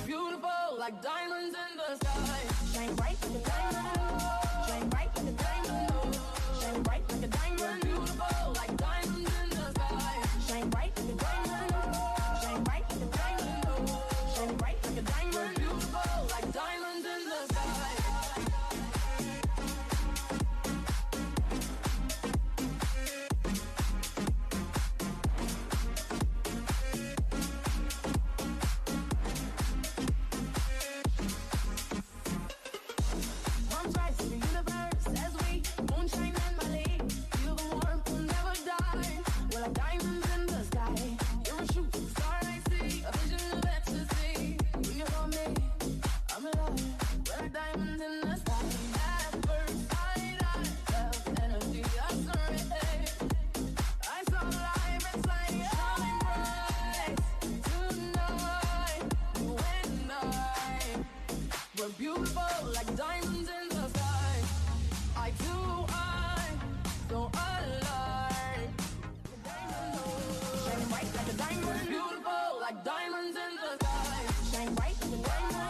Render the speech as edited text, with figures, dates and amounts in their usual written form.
beautiful like diamonds in the sky. Shine bright like a diamond. Shine bright like a diamond. Shine bright like a diamond. We're beautiful like diamonds in the sky. Shine bright like a diamond. Shine bright like a diamond. Shine bright like a diamond. We're beautiful like diamonds in the sky. We're beautiful like diamonds in the sky. Eye to eye, so alive. Shine bright like a diamond. We're beautiful like diamonds in the sky. Shine bright like a diamond.